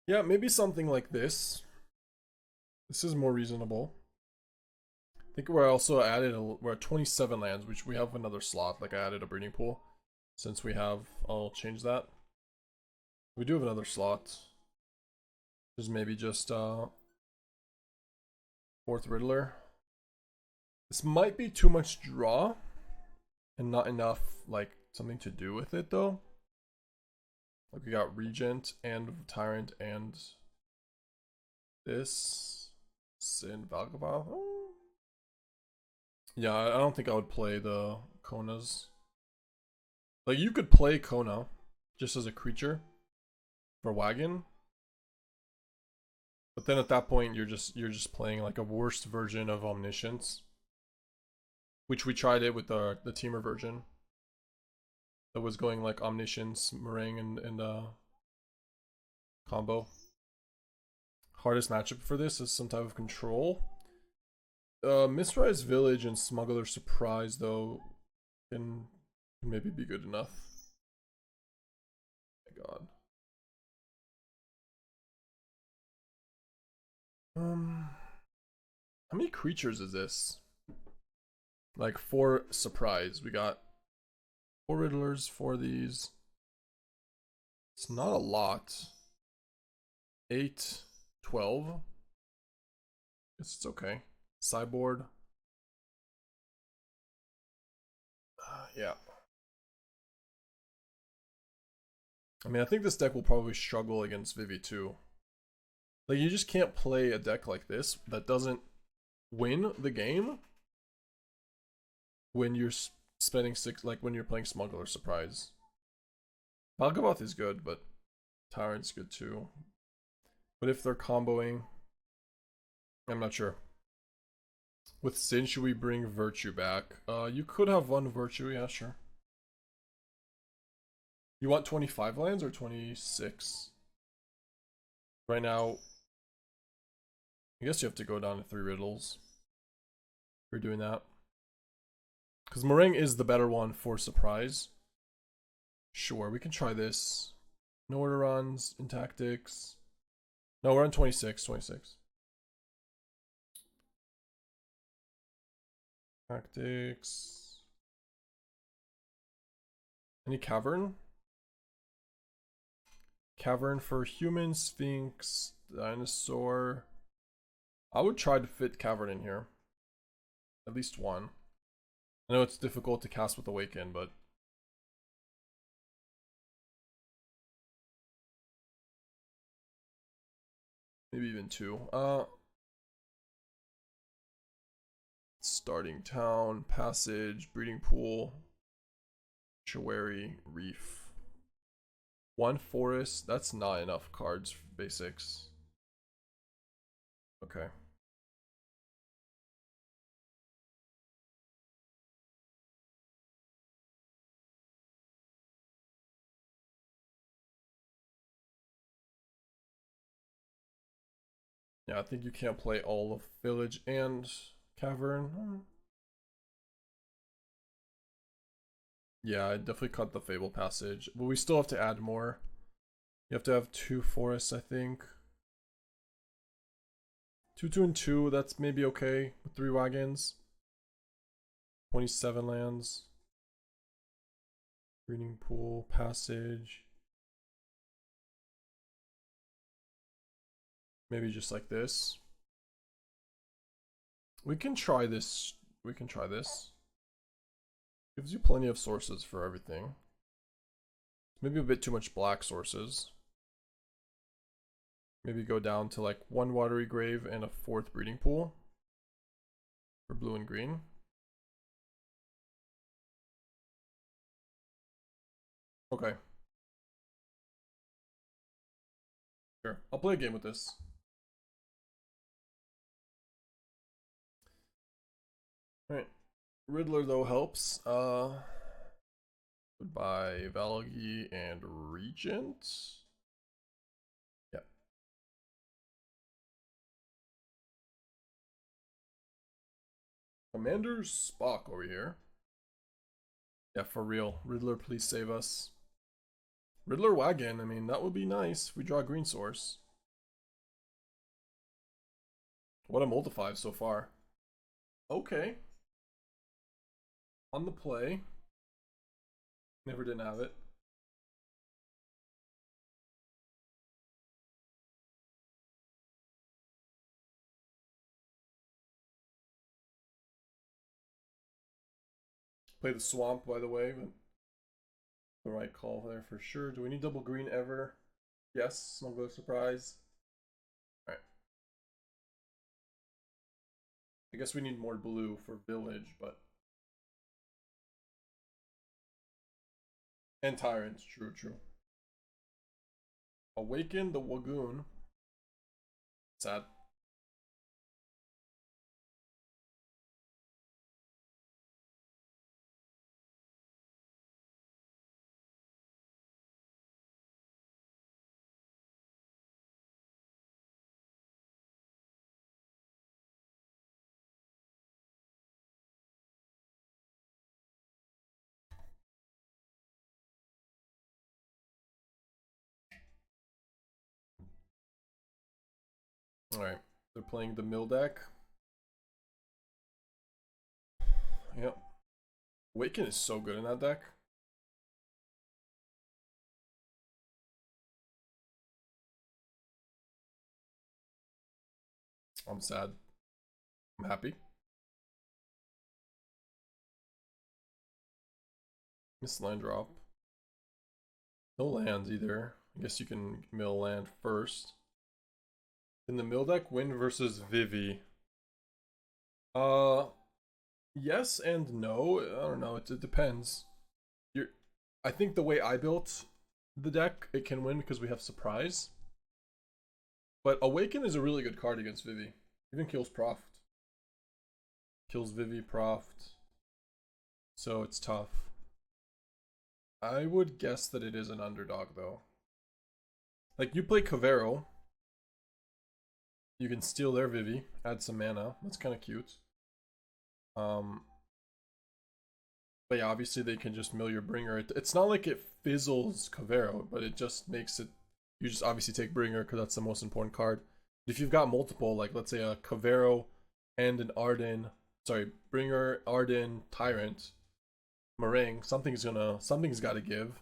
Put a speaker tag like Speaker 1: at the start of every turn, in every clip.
Speaker 1: Yeah, maybe something like this. This is more reasonable. I think we're also added, we're at 27 lands, which we have another slot. Like I added a breeding pool. Since we have, I'll change that. We do have another slot. There's maybe just fourth Riddler. This might be too much draw and not enough like something to do with it though. Like we got Regent and Tyrant and this Sin Valgavoth. Oh. Yeah, I don't think I would play the Konas. Like you could play Kona just as a creature for Wagon. But then at that point you're just playing like a worst version of Omniscience. Which we tried it with the Teamer version. That was going like Omniscience, Marang, and combo. Hardest matchup for this is some type of control. Mistrise Village and Smuggler Surprise though can maybe be good enough. Oh my god. How many creatures is this? Like 4 surprise. We got 4 Riddlers, 4 of these. It's not a lot. 8, 12. Guess it's okay. Sideboard. Yeah. I mean, I think this deck will probably struggle against Vivi too. Like, you just can't play a deck like this that doesn't win the game when you're spending 6, like when you're playing Smuggler Surprise. Valgavoth is good, but Tyrant's good too. But if they're comboing, I'm not sure. With Sin, should we bring Virtue back? You could have one Virtue, yeah, sure. You want 25 lands or 26? Right now, I guess you have to go down to 3 riddles. If you're doing that. Because Marang is the better one for surprise. Sure, we can try this. No order runs in tactics. No, we're on 26. Tactics. Any Cavern? Cavern for human, Sphinx, Dinosaur. I would try to fit Cavern in here. At least one. I know it's difficult to cast with Awaken, but maybe even 2. Starting Town, Passage, Breeding Pool, Watery Reef. 1 Forest, that's not enough cards for basics. Okay. Yeah, I think you can't play all of Village and Cavern. Yeah, I definitely cut the Fable Passage. But we still have to add more. You have to have 2 forests, I think. 2, 2, and 2, that's maybe okay with 3 wagons. 27 lands. Breeding Pool, Passage. Maybe just like this. We can try this. Gives you plenty of sources for everything. Maybe a bit too much black sources. Maybe go down to like 1 Watery Grave and a 4th Breeding Pool. For blue and green. Okay. Sure. I'll play a game with this. Alright. Riddler though helps. Goodbye Valgi and Regent. Yeah. Commander Spock over here. Yeah, for real. Riddler, please save us. Riddler Wagon, I mean, that would be nice if we draw a green source. What a multi-5 so far. Okay. On the play. Never didn't have it. Play the swamp, by the way. But the right call there for sure. Do we need double green ever? Yes. Smuggler surprise. Alright. I guess we need more blue for village, but... And tyrants. True, true. Awaken the Wagon. Sad. Alright. They're playing the mill deck. Yep. Awaken is so good in that deck. I'm sad. I'm happy. Miss land drop. No lands either. I guess you can mill land first. Can the mill deck win versus Vivi? Yes and no. I don't know. It depends. I think the way I built the deck, it can win because we have surprise. But Awaken is a really good card against Vivi. Even kills Proft. Kills Vivi, Proft. So it's tough. I would guess that it is an underdog though. Like you play Kavaero. You can steal their Vivi, add some mana. That's kind of cute. But yeah, obviously they can just mill your bringer. It's not like it fizzles Kavaero, but it just makes it. You just obviously take bringer because that's the most important card. If you've got multiple, like let's say a Kavaero and an Arden, sorry, bringer, Arden, Tyrant, Marang, something's got to give.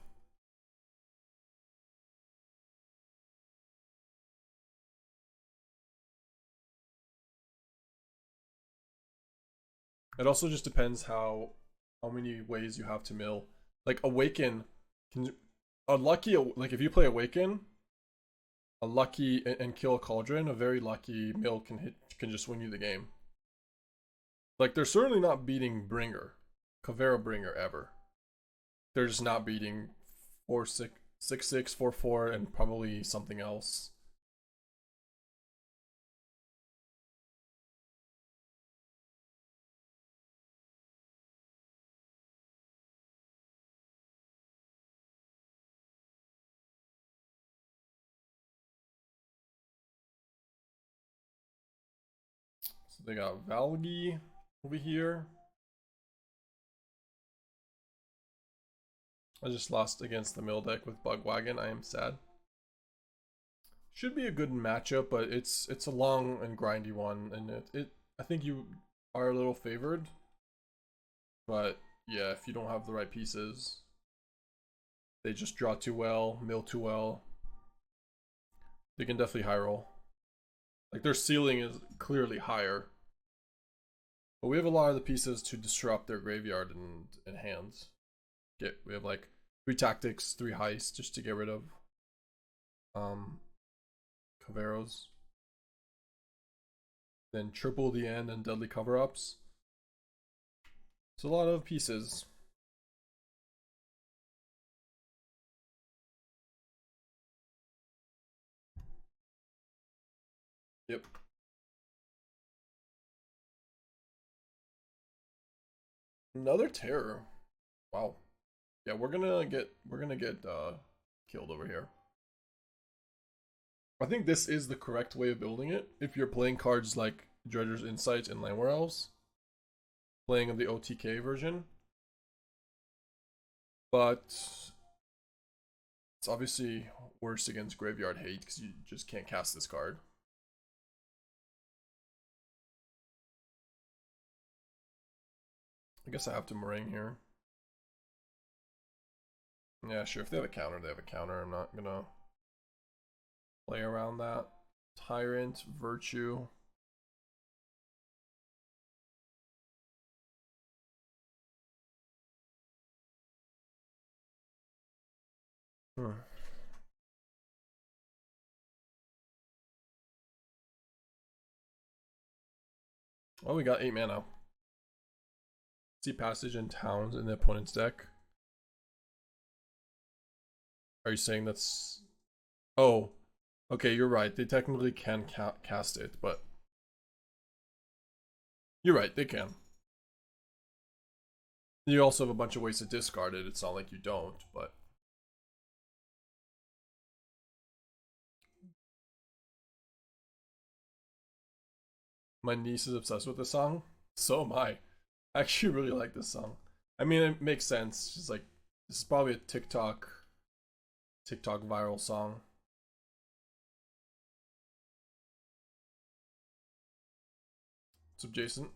Speaker 1: It also just depends how many ways you have to mill. Like Awaken can a lucky like if you play Awaken, a lucky and kill a Cauldron, a very lucky mill can just win you the game. Like they're certainly not beating Bringer, Kavaero Bringer ever. They're just not beating 4-6, 6-6, 4-4, and probably something else. So they got Valgi over here. I just lost against the mill deck with Wagon. I am sad. Should be a good matchup, but it's a long and grindy one, and I think you are a little favored. But yeah, if you don't have the right pieces, they just draw too well, mill too well. They can definitely high roll. Like their ceiling is clearly higher. But we have a lot of the pieces to disrupt their graveyard and hands. We have like 3 tactics, 3 heists just to get rid of Kavaeros. Then triple the end and deadly cover-ups. It's a lot of pieces. Yep. Another terror. Wow. Yeah, we're gonna get killed over here. I think this is the correct way of building it. If you're playing cards like Dredger's Insight and Landware Elves, playing the OTK version. But it's obviously worse against Graveyard Hate because you just can't cast this card. guess I have to Marang here. Yeah, sure. If they have a counter, they have a counter. I'm not gonna play around that. Tyrant, Virtue. Oh, we got 8 mana. See passage and towns in the opponent's deck. Are you saying that's... Oh, okay, you're right. They technically can cast it, but... You're right, they can. You also have a bunch of ways to discard it. It's not like you don't, but... My niece is obsessed with this song. So am I. I actually really like this song. I mean, it makes sense. She's like, this is probably a TikTok viral song. What's up, Jason?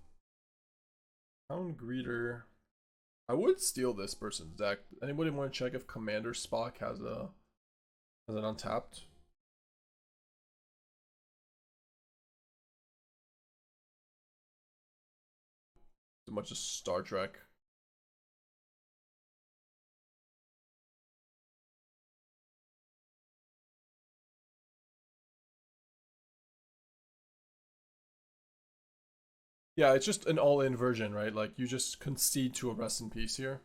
Speaker 1: Hound Greeter. I would steal this person's deck. Anybody want to check if Commander Spock has an untapped? Too much of Star Trek. Yeah, it's just an all-in version, right? Like, you just concede to a rest in peace here.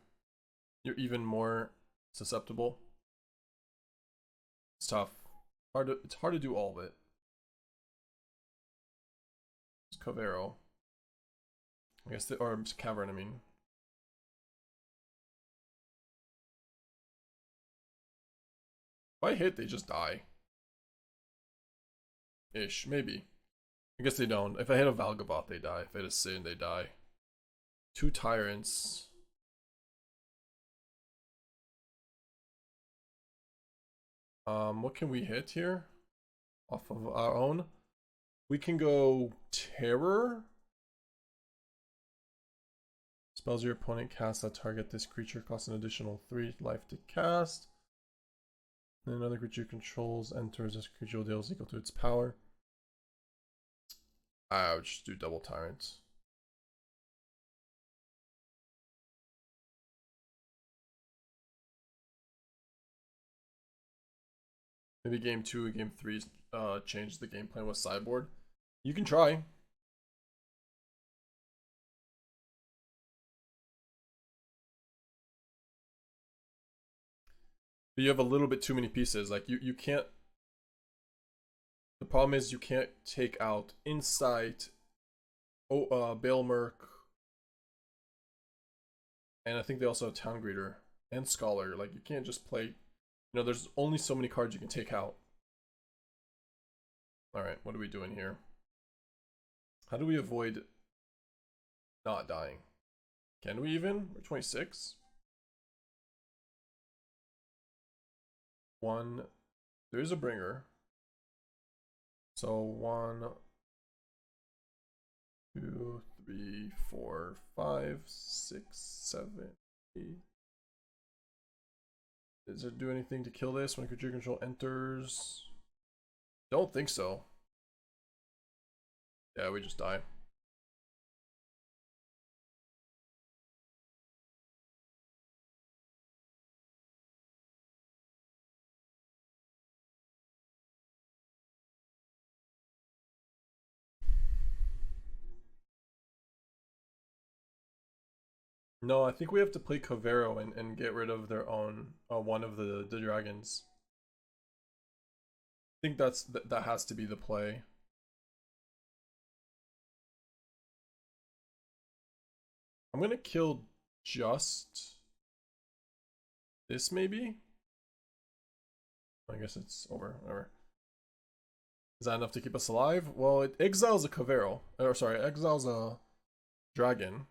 Speaker 1: You're even more susceptible. It's tough. It's hard to do all of it. It's Kavaero. I guess or Cavern, I mean. If I hit, they just die. Ish, maybe. I guess they don't. If I hit a Valgavoth, they die. If I hit a Sin, they die. 2 Tyrants. What can we hit here? Off of our own? We can go Terror. Spells your opponent cast that target this creature costs an additional 3 life to cast. Then another creature controls enters, this creature deals equal to its power. I would just do double Tyrants. Maybe game 2 game 3 change the game plan with Sideboard. You can try. But you have a little bit too many pieces. Like, you can't... The problem is you can't take out Insight, Bailmerk, and I think they also have Town Greeter and Scholar. Like, you can't just play... You know, there's only so many cards you can take out. Alright, what are we doing here? How do we avoid not dying? Can we even? We're 26. 1. There is a bringer. So 1, 2, 3, 4, 5, 6, 7, 8. Does it do anything to kill this when creature control enters? Don't think so. Yeah, we just die. No, I think we have to play Kavaero and get rid of their own one of the dragons. I think that has to be the play. I'm gonna kill just this maybe. I guess it's over. Whatever. Is that enough to keep us alive? Well, it exiles a Kavaero. Or sorry, exiles a dragon.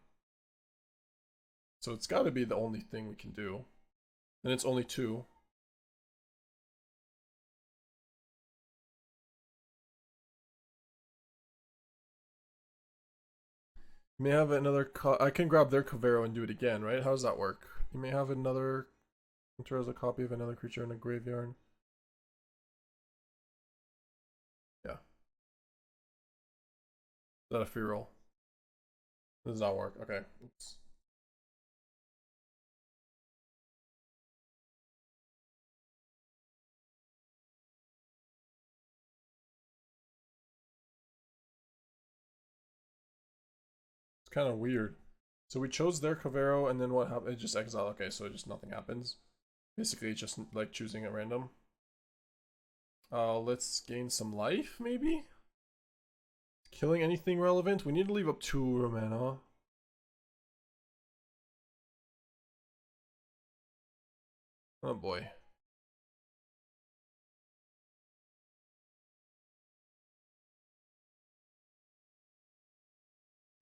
Speaker 1: So it's got to be the only thing we can do. And it's only 2. You may have another. I can grab their Kavaero and do it again, right? How does that work? You may have another. Enter as a copy of another creature in a graveyard. Yeah. Is that a free roll? Does not work. Okay. Oops. It's kind of weird. So we chose their Kavaero, and then what happened? It just exile. Okay, so just nothing happens. Basically, it's just like choosing at random. Let's gain some life, maybe? Killing anything relevant? We need to leave up 2 mana. Oh boy.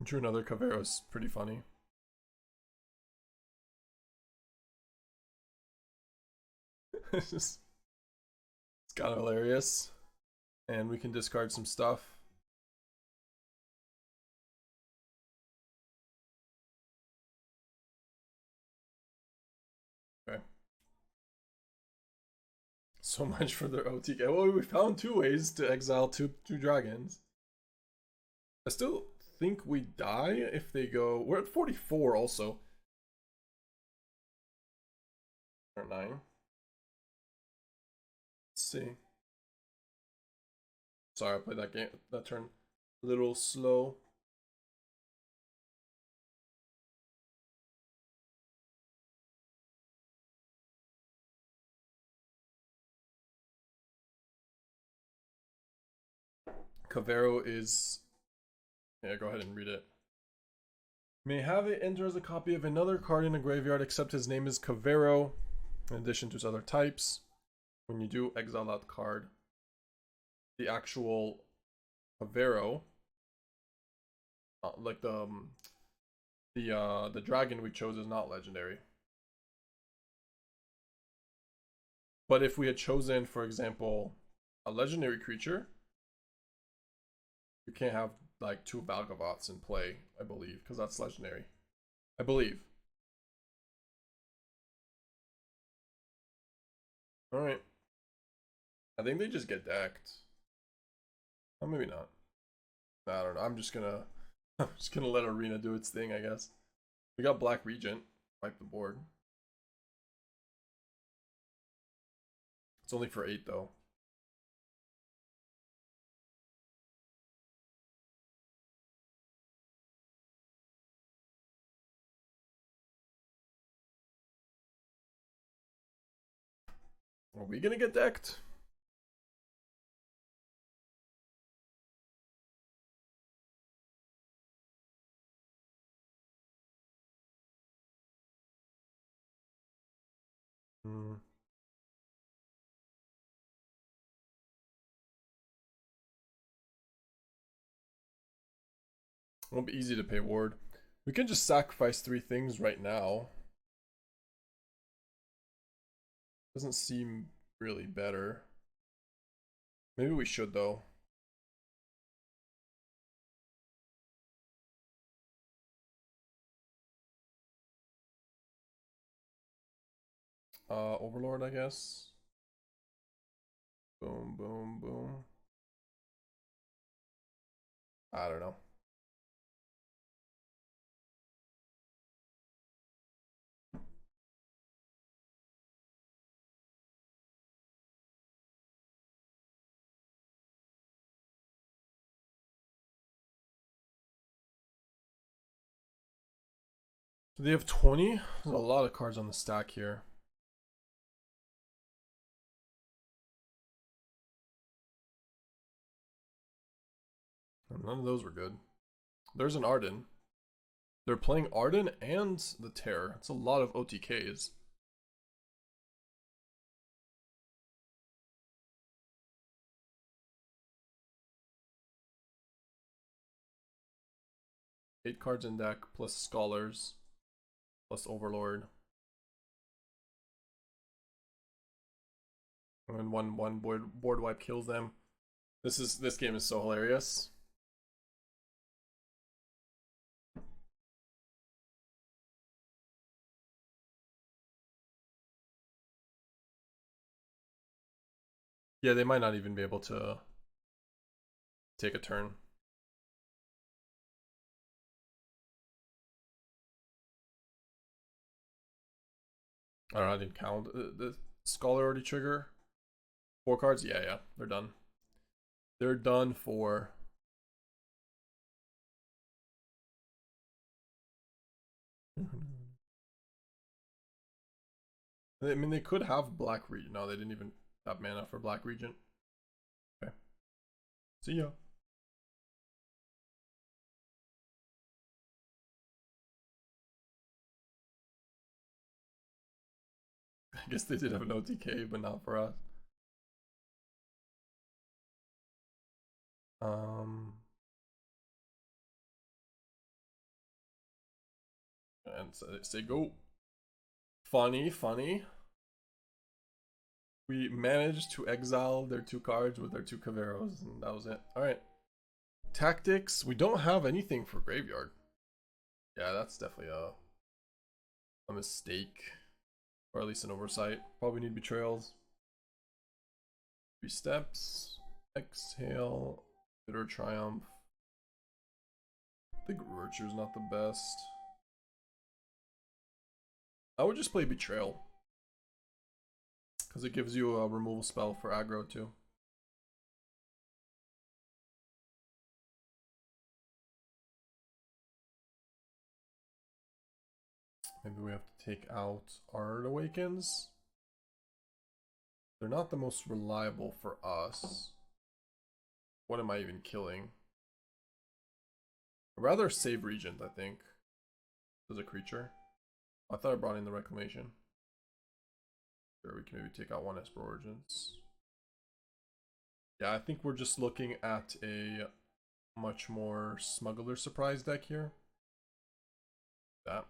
Speaker 1: Drew another Kavaero is pretty funny. It's kind of hilarious. And we can discard some stuff. Okay. So much for their OTK. Well, we found 2 ways to exile two dragons. I still think we die if they go. We're at 44 also. Or 9. Let's see. Sorry, I played that turn a little slow. Kavaero is. Yeah, go ahead and read it. May have it enter as a copy of another card in a graveyard, except his name is Kavaero, in addition to his other types. When you do exile that card, the actual Kavaero, like the dragon we chose is not legendary. But if we had chosen, for example, a legendary creature, you can't have like 2 Valgavoths in play, I believe, because that's legendary. I believe. Alright. I think they just get decked. Oh, maybe not. I don't know. I'm just gonna let Arena do its thing, I guess. We got Black Regent. Wipe the board. It's only for 8 though. Are we gonna get decked? Won't be easy to pay ward. We can just sacrifice 3 things right now. Doesn't seem really better. Maybe we should though. Overlord, I guess. Boom, boom, boom. I don't know. Do they have 20? There's a lot of cards on the stack here. None of those were good. There's an Arden. They're playing Arden and the Terror. It's a lot of OTKs. Eight cards in deck, plus Scholars, plus Overlord. And one board wipe kills them. This game is so hilarious. Yeah, they might not even be able to take a turn. I don't know, I didn't count. The Scholar already trigger? 4 cards? Yeah, yeah, they're done. They're done for. I mean, they could have Black Regent. No, they didn't even have mana for Black Regent. Okay. See ya. I guess they did have an OTK, but not for us. And say go. Funny, funny. We managed to exile their 2 cards with their 2 Kavaeros, and that was it. Alright. Tactics. We don't have anything for Graveyard. Yeah, that's definitely a mistake. Or at least an oversight. Probably need Betrayals. 3 steps. Exhale. Bitter Triumph. I think Virtue's not the best. I would just play Betrayal. Because it gives you a removal spell for aggro too. Maybe we have to take out Art Awakens. They're not the most reliable for us. What am I even killing? I'd rather save Regent, I think. As a creature. I thought I brought in the Reclamation. Sure, we can maybe take out 1 Esper Origins. Yeah, I think we're just looking at a much more Smuggler surprise deck here. That.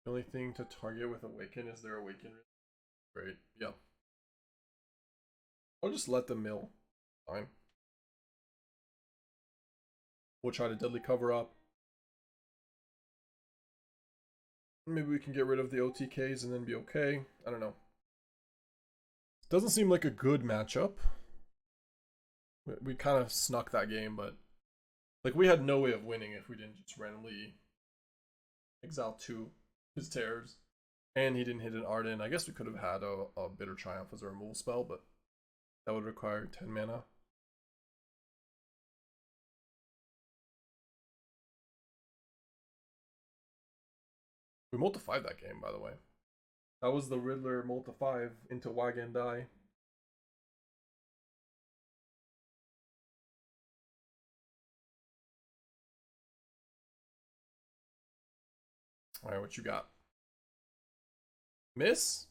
Speaker 1: The only thing to target with Awaken is their Awaken. Great, yeah. I'll just let them mill. Fine. We'll try to Deadly Cover Up. Maybe we can get rid of the OTKs and then be okay. I don't know. Doesn't seem like a good matchup. We kind of snuck that game, but like we had no way of winning if we didn't just randomly exile 2 his Terrors. And he didn't hit an Arden. I guess we could have had a Bitter Triumph as a removal spell, but that would require 10 mana. We multiplied that game, by the way. That was the Riddler multi-5 into Wagon die. Alright, what you got? Miss?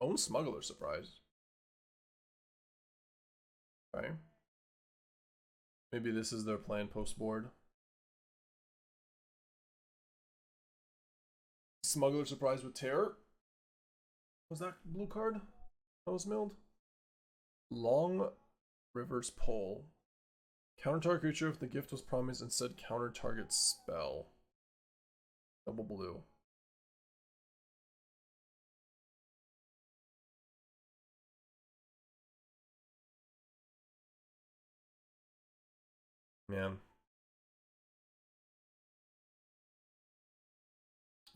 Speaker 1: Own Smuggler surprise. Okay. Maybe this is their plan post board. Smuggler surprise with Terror. Was that blue card that was milled? Long River's Pole. Counter target creature if the gift was promised, instead counter target spell. Double blue. Man.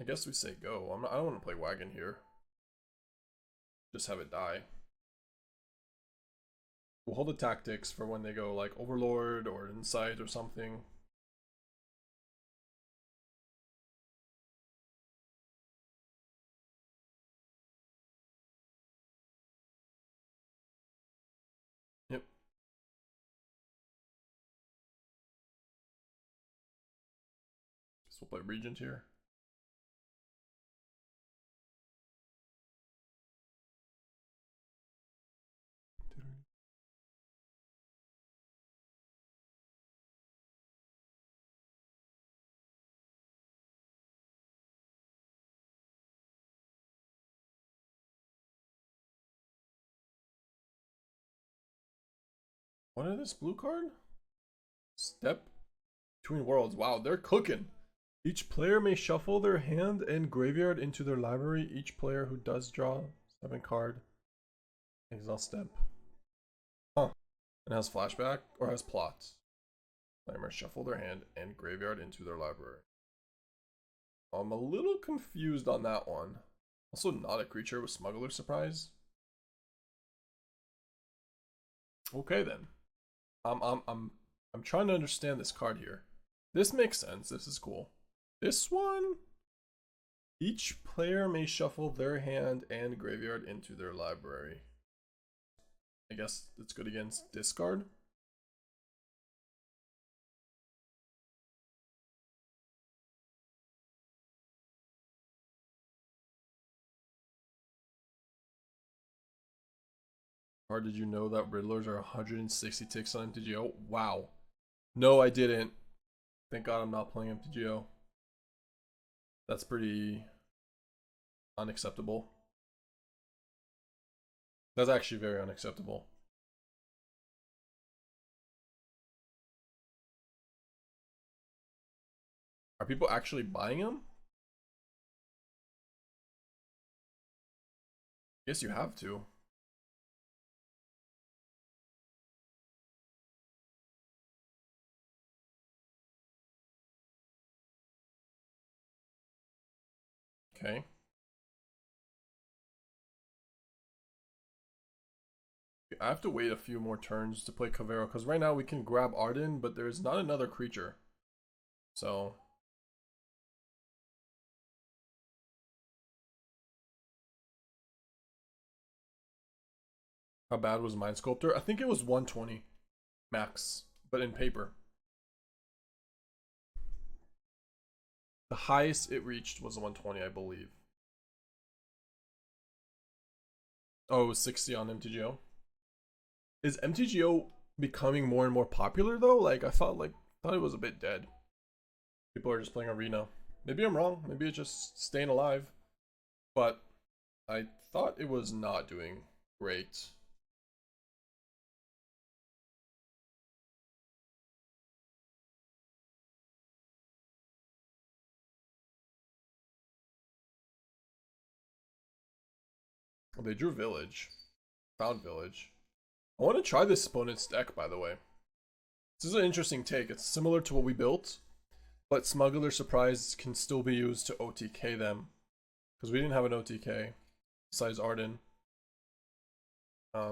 Speaker 1: I guess we say go. I don't want to play Wagon here. Just have it die. We'll hold the tactics for when they go like Overlord or Insight or something. Yep. Guess we'll play Regent here. What is this blue card? Step Between Worlds. Wow, they're cooking. Each player may shuffle their hand and graveyard into their library. Each player who does draw 7 card Exile step. Huh. And has flashback or has plots. Players shuffle their hand and graveyard into their library. I'm a little confused on that one. Also not a creature with Smuggler surprise. Okay then. I'm trying to understand this card here. This makes sense. This is cool. This one, each player may shuffle their hand and graveyard into their library. I guess it's good against discard. Or did you know that Riddlers are 160 ticks on MTGO? Wow. No, I didn't. Thank God I'm not playing MTGO. That's pretty unacceptable. That's actually very unacceptable. Are people actually buying them? Guess you have to. Okay. I have to wait a few more turns to play Kavaero, because right now we can grab Arden, but there's not another creature. So... How bad was Mind Sculptor? I think it was 120 max, but in paper. The highest it reached was 120, I believe. Oh, it was 60 on MTGO. Is MTGO becoming more and more popular though? Like I thought it was a bit dead. People are just playing Arena. Maybe I'm wrong. Maybe it's just staying alive. But I thought it was not doing great. Oh, they drew Village. Found Village. I want to try this opponent's deck, by the way. This is an interesting take. It's similar to what we built, but Smuggler Surprise can still be used to OTK them. Because we didn't have an OTK besides Arden. I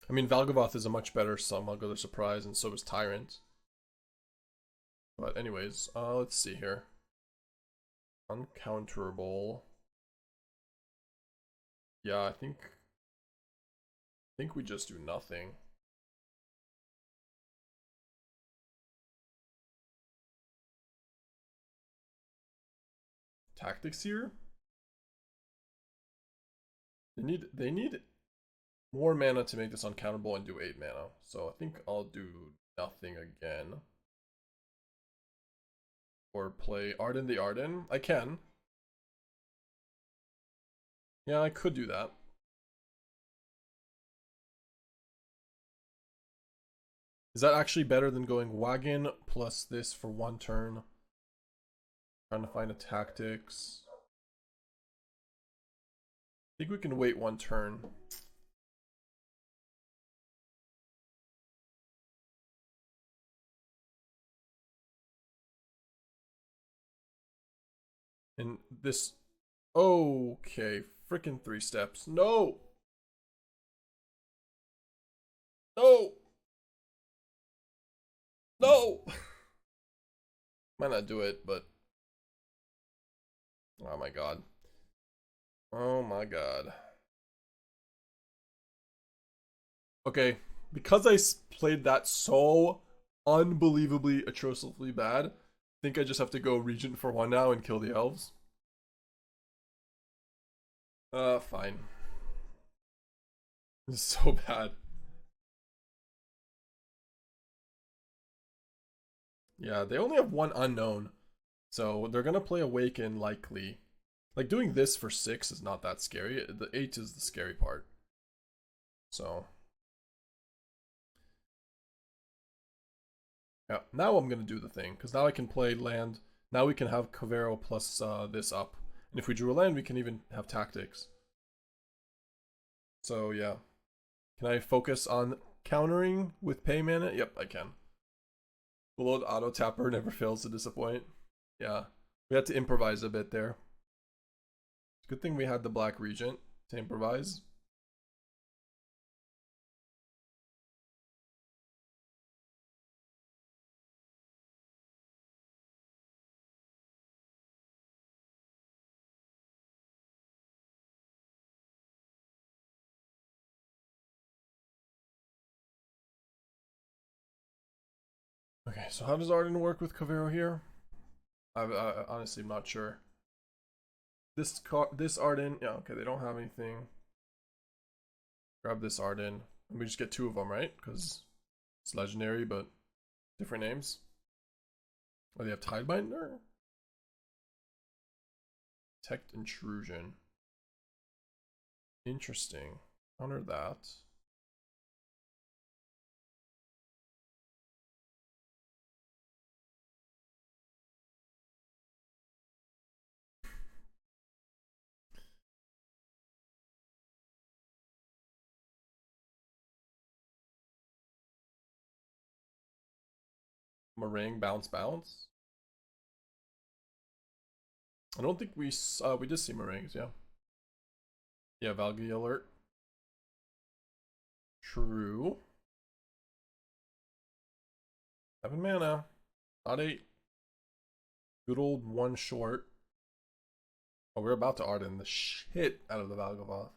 Speaker 1: mean, Valgavoth is a much better Smuggler Surprise, and so is Tyrant. But anyways, let's see here. Uncounterable. Yeah, I think we just do nothing. Tactics here? They need more mana to make this uncounterable and do 8 mana. So I think I'll do nothing again. Or play Arden the Arden. I can. Yeah, I could do that. Is that actually better than going Wagon plus this for 1 turn? Trying to find a tactics. I think we can wait 1 turn. And this... Okay, freaking 3 steps. No! No! No! Might not do it, but... Oh my god. Oh my god. Okay, because I played that so unbelievably atrociously bad, I think I just have to go Regent for 1 now and kill the elves. Fine. This is so bad. Yeah, they only have 1 unknown. So they're gonna play Awaken likely. Like doing this for 6 is not that scary. The 8 is the scary part. So yeah, now I'm gonna do the thing, because now I can play land. Now we can have Kavaero plus this up. And if we drew a land, we can even have tactics. So yeah. Can I focus on countering with pay mana? Yep, I can. Below auto tapper never fails to disappoint. Yeah. We had to improvise a bit there. Good thing we had the Black Regent to improvise. Okay, so how does Arden work with Kavaero here? I honestly am not sure. This Arden, yeah, okay, they don't have anything. Grab this Arden. And we just get 2 of them, right? Because it's legendary, but different names. Oh, they have Tidebinder? Detect Intrusion. Interesting. Counter that. Marang bounce. I don't think we did see Marangs, yeah. Yeah, Valgy alert. True. 7 mana. Not 8. Good old 1 short. Oh, we're about to Arden the shit out of the Valgavoth.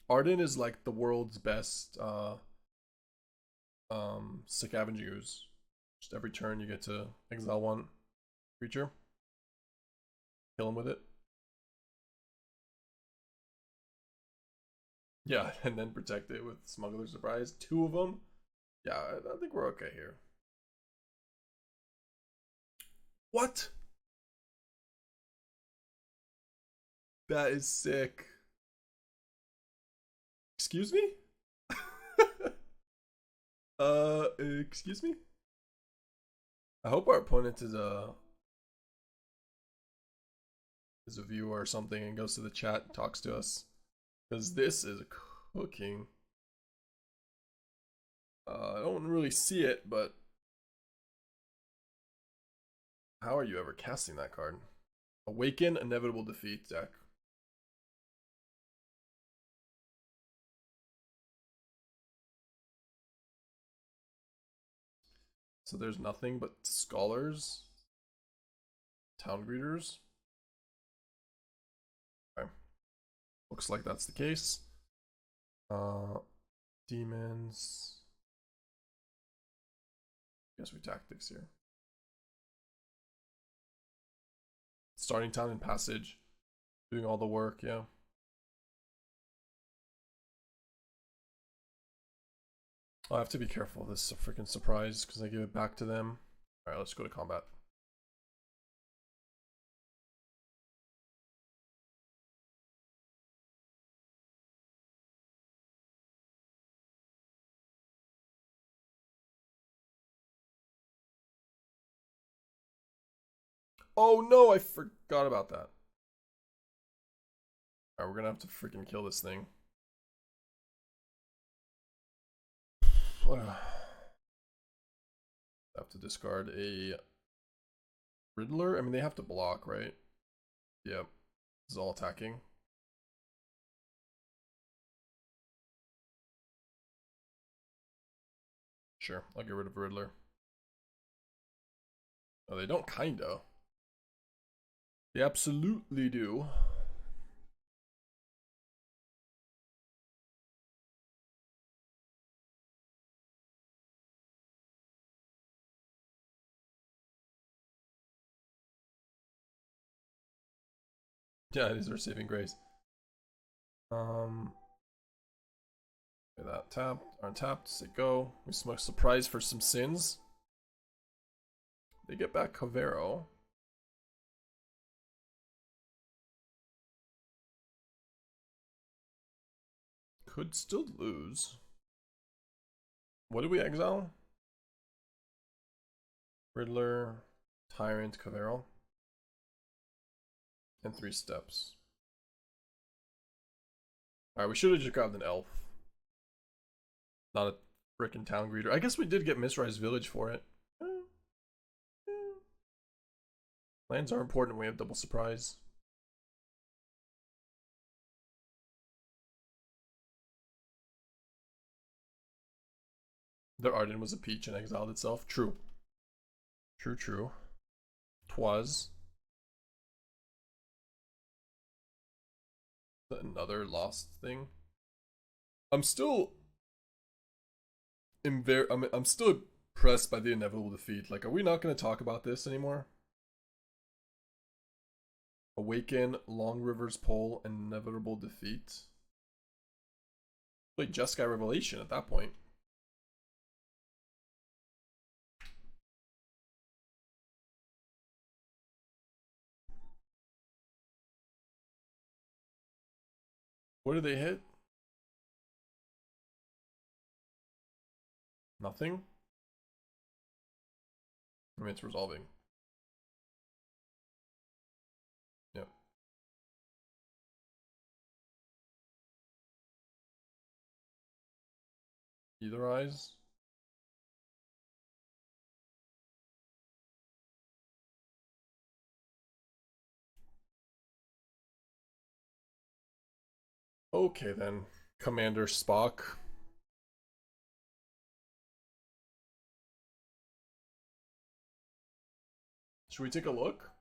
Speaker 1: Arden is like the world's best Scavengers. Just every turn you get to exile 1 creature. Kill him with it. Yeah, and then protect it with Smuggler Surprise. 2 of them. Yeah, I think we're okay here. What? That is sick. Excuse me? Excuse me? I hope our opponent is a viewer or something and goes to the chat and talks to us. Because this is cooking. I don't really see it, but how are you ever casting that card? Awaken, Inevitable Defeat deck. So there's nothing but Scholars, Town Greeters. Okay. Looks like that's the case. Demons. Guess we tactics here. Starting Town and Passage. Doing all the work, yeah. I have to be careful. This is a freaking surprise because I give it back to them. Alright, let's go to combat. Oh no, I forgot about that. Alright, we're gonna have to freaking kill this thing. Have to discard a Riddler? I mean, they have to block, right? Yep. This is all attacking. Sure, I'll get rid of Riddler. Oh, they don't kinda. They absolutely do. Yeah, it is our saving grace. That tapped, untapped, say go. We smoke surprise for some sins. They get back Kavaero. Could still lose. What did we exile? Riddler, Tyrant, Kavaero. And 3 steps. Alright, we should have just grabbed an elf. Not a frickin' town greeter. I guess we did get Mistrise Village for it. Lands are important when we have double surprise. The Arden was a peach and exiled itself. True. True. Twas. Another lost thing. I'm still I'm still impressed by the inevitable defeat. Like, are we not going to talk about this anymore? Awaken, Long River's Pole, inevitable defeat. Like Jeskai Revelation at that point. What did they hit? Nothing? I mean, it's resolving. Yep. Either eyes? Okay then, Commander Spock. Should we take a look?